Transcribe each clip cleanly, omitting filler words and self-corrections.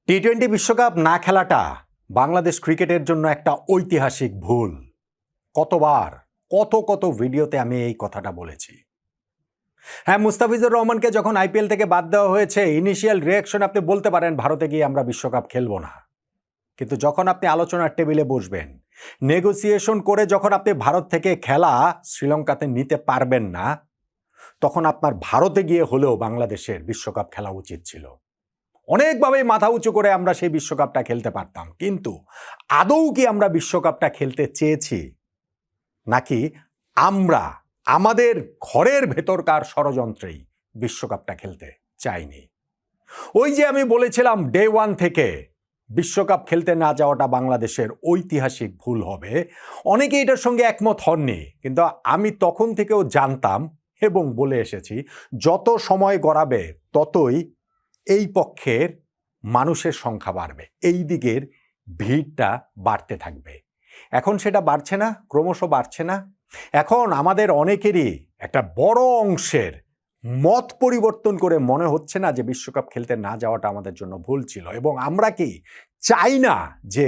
টি-20 বিশ্বকাপ না খেলাটা বাংলাদেশ ক্রিকেটের জন্য একটা ঐতিহাসিক ভুল। কতবার কত ভিডিওতে আমি এই কথাটা বলেছি। হ্যাঁ, মুস্তাফিজুর রহমানকে যখন আইপিএল থেকে বাদ দেওয়া হয়েছে, ইনিশিয়াল রিয়াকশন আপনি বলতে পারেন ভারতে গিয়ে আমরা বিশ্বকাপ খেলবো না। কিন্তু যখন আপনি আলোচনার টেবিলে বসবেন, নেগোসিয়েশন করে যখন আপনি ভারত থেকে খেলা শ্রীলঙ্কাতে নিতে পারবেন না, তখন আপনার ভারতে গিয়ে হলেও বাংলাদেশের বিশ্বকাপ খেলা উচিত ছিল। অনেকভাবেই মাথা উঁচু করে আমরা সেই বিশ্বকাপটা খেলতে পারতাম, কিন্তু আদৌ কি আমরা বিশ্বকাপটা খেলতে চেয়েছি, নাকি আমরা আমাদের ঘরের ভেতরকার ষড়যন্ত্রেই বিশ্বকাপটা খেলতে চাইনি? ওই যে আমি বলেছিলাম ডে ওয়ান থেকে বিশ্বকাপ খেলতে না যাওয়াটা বাংলাদেশের ঐতিহাসিক ভুল হবে। অনেকে এটার সঙ্গে একমত হননি, কিন্তু আমি তখন থেকেও জানতাম এবং বলে এসেছি, যত সময় গড়াবে ততই এই পক্ষের মানুষের সংখ্যা বাড়বে, এই দিকের ভিড়টা বাড়তে থাকবে। এখন সেটা বাড়ছে না, ক্রমশ বাড়ছে না। এখন আমাদের অনেকেরই একটা বড় অংশের মত পরিবর্তন করে মনে হচ্ছে না যে বিশ্বকাপ খেলতে না যাওয়াটা আমাদের জন্য ভুল ছিল, এবং আমরা কি চাই না যে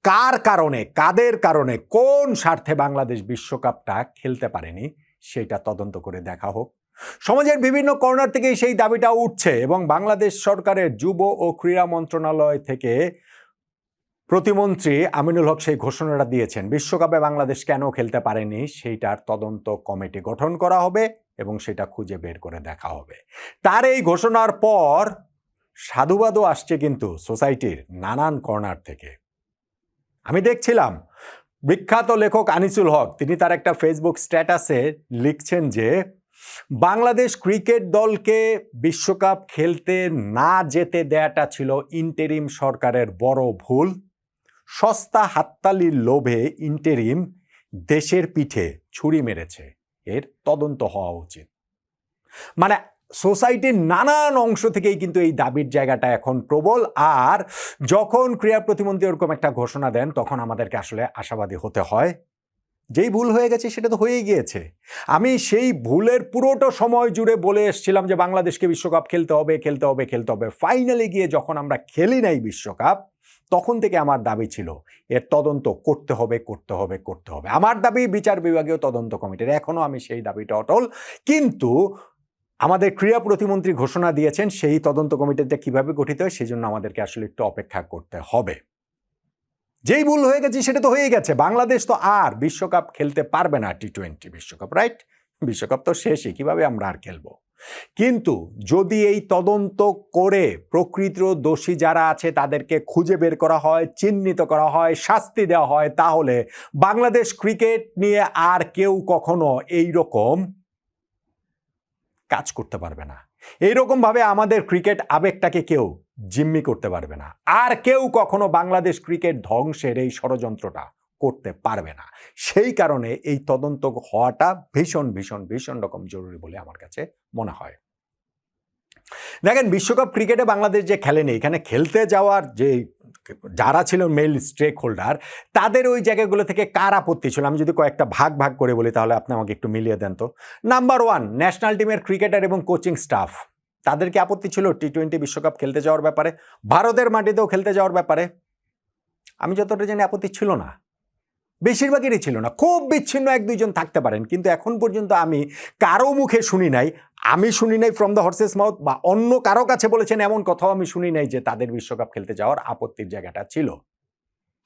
কার কারণে, কাদের কারণে, কোন স্বার্থে বাংলাদেশ বিশ্বকাপটা খেলতে পারেনি সেটা তদন্ত করে দেখা হোক। সমাজের বিভিন্ন কর্নার থেকে সেই দাবিটা উঠছে, এবং বাংলাদেশ সরকারের যুব ও ক্রীড়া মন্ত্রণালয় থেকে প্রতিমন্ত্রী আমিনুল হক সেই ঘোষণাটা দিয়েছেন, বিশ্বকাপে বাংলাদেশ কেন খেলতে পারেনি সেইটার তদন্ত কমিটি গঠন করা হবে এবং সেটা খুঁজে বের করে দেখা হবে। তার এই ঘোষণার পর সাধুবাদও আসছে কিন্তু সোসাইটির নানান কর্নার থেকে। আমি দেখছিলাম বিখ্যাত লেখক আনিসুল হক, তিনি তার একটা ফেসবুক স্ট্যাটাসে লিখছেন যে বাংলাদেশ ক্রিকেট দলকে বিশ্বকাপ খেলতে না যেতে দেয়াটা ছিল ইন্টেরিম সরকারের বড় ভুল। সস্তা হাততালির লোভে ইন্টেরিম দেশের পিঠে ছুরি মেরেছে, এর তদন্ত হওয়া উচিত। মানে সোসাইটির নানান অংশ থেকেই কিন্তু এই দাবির জায়গাটা এখন প্রবল। আর যখন ক্রীড়া প্রতিমন্ত্রী এরকম একটা ঘোষণা দেন, তখন আমাদেরকে আসলে আশাবাদী হতে হয়। যেই ভুল হয়ে গেছে সেটা তো হয়েই গিয়েছে। আমি সেই ভুলের পুরোটা সময় জুড়ে বলে এসেছিলাম যে বাংলাদেশকে বিশ্বকাপ খেলতে হবে, খেলতে হবে, খেলতে হবে। ফাইনালি গিয়ে যখন আমরা খেলি নাই বিশ্বকাপ, তখন থেকে আমার দাবি ছিল এর তদন্ত করতে হবে, করতে হবে, করতে হবে। আমার দাবি বিচার বিভাগীয় তদন্ত কমিটির, এখনো আমি সেই দাবিটা অটল। কিন্তু আমাদের ক্রীড়া প্রতিমন্ত্রী ঘোষণা দিয়েছেন সেই তদন্ত কমিটিটা কিভাবে গঠিত হয় সেজন্য আমাদেরকে আসলে একটু অপেক্ষা করতে হবে। যেই ভুল হয়ে গেছে সেটা তো হয়ে গেছে। বাংলাদেশ তো আর বিশ্বকাপ খেলতে পারবে না, টি-20 বিশ্বকাপ, রাইট? বিশ্বকাপ তো শেষই, কিভাবে আমরা আর খেলবো? কিন্তু যদি এই তদন্ত করে প্রকৃত দোষী যারা আছে তাদেরকে খুঁজে বের করা হয়, চিহ্নিত করা হয়, শাস্তি দেওয়া হয়, তাহলে বাংলাদেশ ক্রিকেট নিয়ে আর কেউ কখনো এইরকম কাজ করতে পারবে না। এইরকম ভাবে আমাদের ক্রিকেট আবেগটাকে কেউ জিম্মি করতে পারবে না। আর কেউ কখনো বাংলাদেশ ক্রিকেট ধ্বংসের এই ষড়যন্ত্রটা করতে পারবে না। সেই কারণে এই তদন্ত হওয়াটা ভীষণ ভীষণ ভীষণ রকম জরুরি বলে আমার কাছে মনে হয়। দেখেন, বিশ্বকাপ ক্রিকেটে বাংলাদেশ যে খেলেনি, এখানে খেলতে যাওয়ার যে যারা ছিল মেল স্টেক হোল্ডার, তাদের ওই জায়গাগুলো থেকে কার আপত্তি ছিল আমি যদি কয়েকটা ভাগ ভাগ করে বলি, তাহলে আপনি আমাকে একটু মিলিয়ে দেন তো। নাম্বার 1, ন্যাশনাল টিমের ক্রিকেটার এবং কোচিং স্টাফ, তাদেরকে আপত্তি ছিল টি-20 বিশ্বকাপ খেলতে যাওয়ার ব্যাপারে, ভারতের মাটিতেও খেলতে যাওয়ার ব্যাপারে। আমি যতটা জানি আপত্তি ছিল না, বেশিরভাগেরই ছিল না। খুব বিচ্ছিন্ন 1-2 জন থাকতে পারেন, কিন্তু এখন পর্যন্ত আমি কারো মুখে শুনি নাই, আমি শুনি নাই ফ্রম দ্য হর্সেস মাউথ, বা অন্য কারো কাছে বলেছেন এমন কথাও আমি শুনি নাই যে তাদের বিশ্বকাপ খেলতে যাওয়ার আপত্তির জায়গাটা ছিল।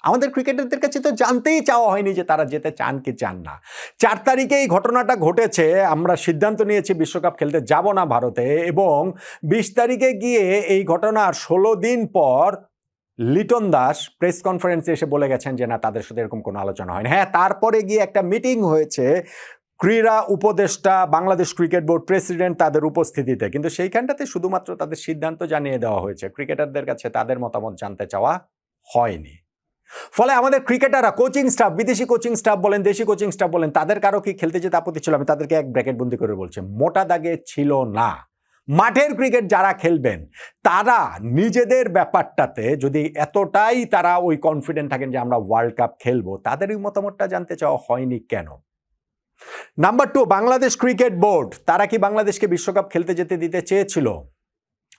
আমাদের ক্রিকেটারদের কাছে তো জানতেই চাওয়া হয়নি যে তারা যেতে চান কি চান না। 4 তারিখে এই ঘটনাটা ঘটেছে, আমরা সিদ্ধান্ত নিয়েছি বিশ্বকাপ খেলতে যাব না ভারতে, এবং 20 তারিখে গিয়ে এই ঘটনার 16 দিন পর লিটন দাস প্রেস কনফারেন্সে এসে বলে গেছেন যে না, তাদের সাথে এরকম কোনো আলোচনা হয়নি। হ্যাঁ, তারপরে গিয়ে একটা মিটিং হয়েছে ক্রীড়া উপদেষ্টা, বাংলাদেশ ক্রিকেট বোর্ড প্রেসিডেন্ট তাদের উপস্থিতিতে, কিন্তু সেইখানটাতে শুধুমাত্র তাদের সিদ্ধান্ত জানিয়ে দেওয়া হয়েছে, ক্রিকেটারদের কাছে তাদের মতামত জানতে চাওয়া হয়নি। ফলে আমাদের ক্রিকেটাররা, কোচিং স্টাফ, বিদেশি কোচিং স্টাফ বলেন, দেশি কোচিং স্টাফ বলেন, তাদের কারো কি খেলতে যেতে আপত্তি ছিল? আমি তাদেরকে এক ব্র্যাকেট বন্দি করে বলছি, মোটা দাগে ছিল না। মাঠের ক্রিকেট যারা খেলবেন তারা নিজেদের ব্যাপারটাতে যদি এতটাই তারা ওই কনফিডেন্ট থাকেন যে আমরা ওয়ার্ল্ড কাপ খেলবো, তাদের ওই মতামতটা জানতে চাওয়া হয়নি কেন? নাম্বার 2, বাংলাদেশ ক্রিকেট বোর্ড, তারা কি বাংলাদেশকে বিশ্বকাপ খেলতে যেতে দিতে চেয়েছিল?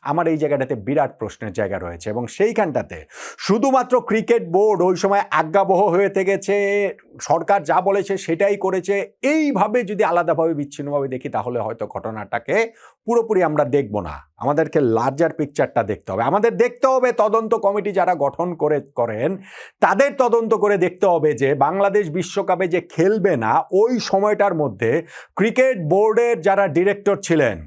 আমার এই জায়গাটাতে বিরাট প্রশ্নের জায়গা রয়েছে এবং সেইখানটাতে শুধুমাত্র ক্রিকেট বোর্ড ওই সময় আজ্ঞাবহ হয়ে থেকেছে, সরকার যা বলেছে সেটাই করেছে, এইভাবে যদি আলাদাভাবে বিচ্ছিন্নভাবে দেখি তাহলে হয়তো ঘটনাটাকে পুরোপুরি আমরা দেখব না। আমাদেরকে লার্জার পিকচারটা দেখতে হবে। আমাদের দেখতে হবে তদন্ত কমিটি যারা গঠন করেন তাদের তদন্ত করে দেখতে হবে যে বাংলাদেশ বিশ্বকাপে যে খেলবে না ওই সময়টার মধ্যে ক্রিকেট বোর্ডের যারা ডিরেক্টর ছিলেন,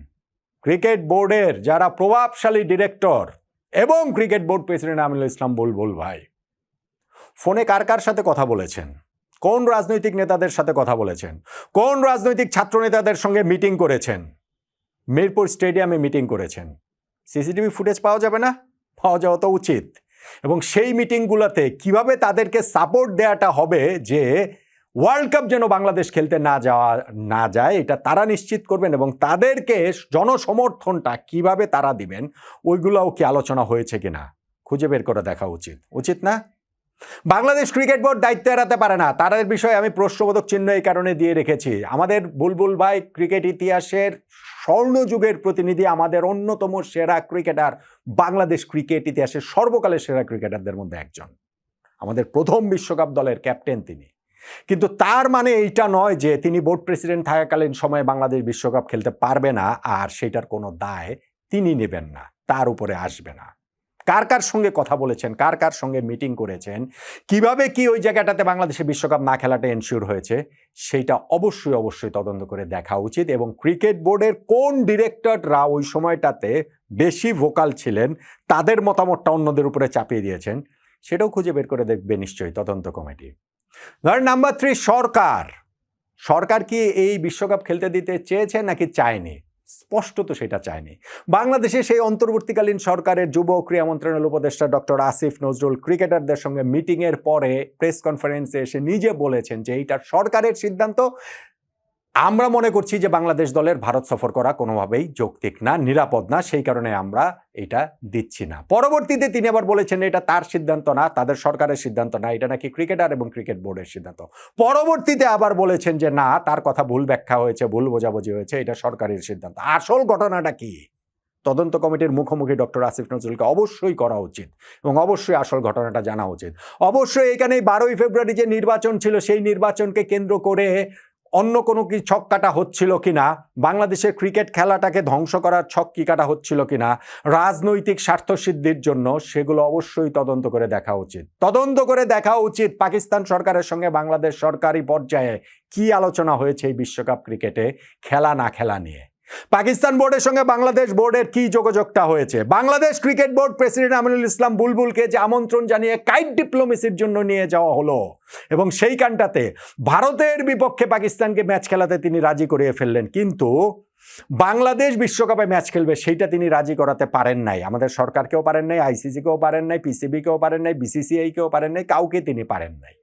ক্রিকেট বোর্ডের যারা প্রভাবশালী ডিরেক্টর এবং ক্রিকেট বোর্ড প্রেসিডেন্ট আমিনুল ইসলাম বুলবুল ভাই ফোনে কার কার সাথে কথা বলেছেন, কোন রাজনৈতিক নেতাদের সাথে কথা বলেছেন, কোন রাজনৈতিক ছাত্র নেতাদের সঙ্গে মিটিং করেছেন, মিরপুর স্টেডিয়ামে মিটিং করেছেন। সিসিটিভি ফুটেজ পাওয়া যাবে না? পাওয়া যাওয়া তো উচিত। এবং সেই মিটিংগুলোতে কিভাবে তাদেরকে সাপোর্ট দেওয়াটা হবে যে ওয়ার্ল্ড কাপ যেন বাংলাদেশ খেলতে না যায় এটা তারা নিশ্চিত করবেন এবং তাদেরকে জনসমর্থনটা কিভাবে তারা দিবেন ওইগুলোও কি আলোচনা হয়েছে কিনা খুঁজে বের করে দেখা উচিত না? বাংলাদেশ ক্রিকেট বোর্ড দায়িত্ব এড়াতে পারে না, তাদের বিষয়ে আমি প্রশ্নবোধক চিহ্ন এই কারণে দিয়ে রেখেছি। আমাদের বুলবুল ভাই ক্রিকেট ইতিহাসের স্বর্ণযুগের প্রতিনিধি, আমাদের অন্যতম সেরা ক্রিকেটার, বাংলাদেশ ক্রিকেট ইতিহাসের সর্বকালের সেরা ক্রিকেটারদের মধ্যে একজন, আমাদের প্রথম বিশ্বকাপ দলের ক্যাপ্টেন তিনি। কিন্তু তার মানে এইটা নয় যে তিনি বোর্ড প্রেসিডেন্ট থাকাকালীন সময়ে বাংলাদেশ বিশ্বকাপ খেলতে পারবে না আর সেটার কোনো দায় তিনি নেবেন না, তার উপরে আসবে না। কার কার সঙ্গে কথা বলেছেন, কার কার সঙ্গে মিটিং করেছেন, কিভাবে কি ওই জায়গাটাতে বাংলাদেশে বিশ্বকাপ না খেলাটা এনশিওর হয়েছে সেইটা অবশ্যই তদন্ত করে দেখা উচিত। এবং ক্রিকেট বোর্ডের কোন ডিরেক্টররা ওই সময়টাতে বেশি ভোকাল ছিলেন, তাদের মতামতটা অন্যদের উপরে চাপিয়ে দিয়েছেন সেটাও খুঁজে বের করে দেখবে নিশ্চয়ই তদন্ত কমিটি। নাম্বার 3, সরকার কি এই বিশ্বকাপ খেলতে দিতে চেয়েছে নাকি চায়নি? স্পষ্টত সেটা চায়নি। বাংলাদেশে সেই অন্তর্বর্তীকালীন সরকারের যুব ক্রীড়া মন্ত্রণালয়ের উপদেষ্টা ডক্টর আসিফ নজরুল ক্রিকেটারদের সঙ্গে মিটিংয়ের পরে প্রেস কনফারেন্সে এসে নিজে বলেছেন যে এইটা সরকারের সিদ্ধান্ত, আমরা মনে করছি যে বাংলাদেশ দলের ভারত সফর করা কোনোভাবেই যৌক্তিক না, নিরাপদ না, সেই কারণে আমরা এটা দিচ্ছি না। পরবর্তীতে তিনি আবার বলেছেন এটা তার সিদ্ধান্ত না, তাদের সরকারের সিদ্ধান্ত না, এটা নাকি ক্রিকেটার এবং ক্রিকেট বোর্ডের সিদ্ধান্ত। পরবর্তীতে আবার বলেছেন যে না, তার কথা ভুল ব্যাখ্যা হয়েছে, ভুল বোঝাবুঝি হয়েছে, এটা সরকারের সিদ্ধান্ত। আসল ঘটনাটা কি? তদন্ত কমিটির মুখোমুখি ডক্টর আসিফ নজরুলকে অবশ্যই করা উচিত এবং অবশ্যই আসল ঘটনাটা জানা উচিত। অবশ্যই এখানে 12ই ফেব্রুয়ারি যে নির্বাচন ছিল সেই নির্বাচনকে কেন্দ্র করে অন্য কোনো কি ছক কাটা হচ্ছিল কিনা, বাংলাদেশের ক্রিকেট খেলাটাকে ধ্বংস করার ছক কি কাটা হচ্ছিল কিনা রাজনৈতিক স্বার্থসিদ্ধির জন্য, সেগুলো অবশ্যই তদন্ত করে দেখা উচিত। তদন্ত করে দেখা উচিত পাকিস্তান সরকারের সঙ্গে বাংলাদেশ সরকারি পর্যায়ে কি আলোচনা হয়েছে এই বিশ্বকাপ ক্রিকেটে খেলা না খেলা নিয়ে। পাকিস্তান বোর্ডের সঙ্গে বাংলাদেশ বোর্ডের কি যোগাযোগটা হয়েছে। Bangladesh cricket board president Aminul Islam বুলবুলকে যে আমন্ত্রণ জানিয়ে কাইট ডিপ্লোমেসির জন্য নিয়ে যাওয়া হলো এবং সেইখানটাতে ভারতের বিপক্ষে পাকিস্তানকে ম্যাচ খেলাতে তিনি রাজি করিয়ে ফেললেন, কিন্তু বাংলাদেশ বিশ্বকাপে ম্যাচ খেলবে সেইটা তিনি রাজি করাতে পারেন নাই। আমাদের সরকারকেও পারেন নাই, আইসিসিকেও পারেন নাই, পিসিবিকেও পারেন নাই, বিসিসিআইকেও পারেন নাই, কাউকে তিনি পারেন নাই।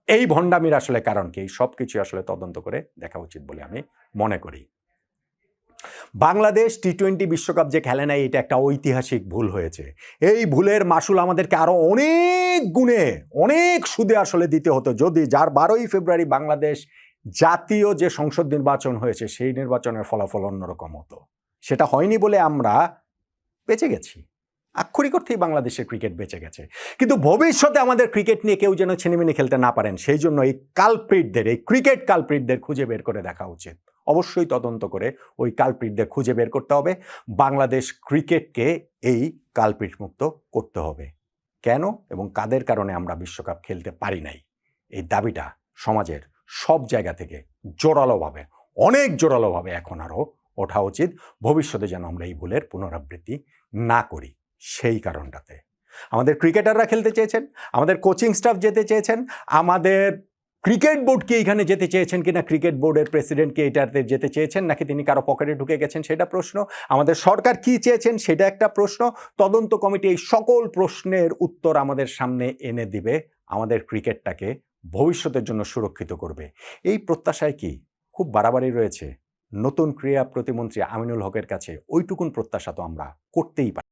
এই ভণ্ডামির আসলে কারণ কি? সবকিছু আসলে তদন্ত করে দেখা উচিত বলে আমি মনে করি। বাংলাদেশ টি-20 বিশ্বকাপ যে খেলে নাই এটা একটা ঐতিহাসিক ভুল হয়েছে। এই ভুলের মাসুল আমাদেরকে আরো অনেক গুণে অনেক সুদে আসলে দিতে হতো যদি 12ই ফেব্রুয়ারি বাংলাদেশ জাতীয় যে সংসদ নির্বাচন হয়েছে সেই নির্বাচনের ফলাফল অন্যরকম হতো। সেটা হয়নি বলে আমরা বেঁচে গেছি, আক্ষরিক অর্থেই বাংলাদেশের ক্রিকেট বেঁচে গেছে। কিন্তু ভবিষ্যতে আমাদের ক্রিকেট নিয়ে কেউ যেন ছিনিমিনি খেলতে না পারেন সেই জন্য এই কালপ্রিটদের, এই ক্রিকেট কালপ্রিটদের খুঁজে বের করে দেখা উচিত। অবশ্যই তদন্ত করে ওই কালপ্রিটদের খুঁজে বের করতে হবে। বাংলাদেশ ক্রিকেটকে এই কালপ্রিট মুক্ত করতে হবে। কেন এবং কাদের কারণে আমরা বিশ্বকাপ খেলতে পারি নাই, এই দাবিটা সমাজের সব জায়গা থেকে জোরালোভাবে, অনেক জোরালোভাবে এখন আরও ওঠা উচিত। ভবিষ্যতে যেন আমরা এই ভুলের পুনরাবৃত্তি না করি সেই কারণটাতে। আমাদের ক্রিকেটাররা খেলতে চেয়েছেন, আমাদের কোচিং স্টাফ যেতে চেয়েছেন, আমাদের ক্রিকেট বোর্ড কি এখানে যেতে চেয়েছেন কিনা, ক্রিকেট বোর্ডের প্রেসিডেন্ট কি এটাতে যেতে চেয়েছেন নাকি তিনি কারো পকেটে ঢুকে গেছেন সেটা প্রশ্ন, আমাদের সরকার কি চেয়েছেন সেটা একটা প্রশ্ন। তদন্ত কমিটি এই সকল প্রশ্নের উত্তর আমাদের সামনে এনে দিবে, আমাদের ক্রিকেটটাকে ভবিষ্যতের জন্য সুরক্ষিত করবে। এই প্রত্যাশায় কি খুব বাড়াবাড়ি রয়েছে? নতুন ক্রীড়া প্রতিমন্ত্রী আমিনুল হকের কাছে ওইটুকুন প্রত্যাশা তো আমরা করতেই পারি।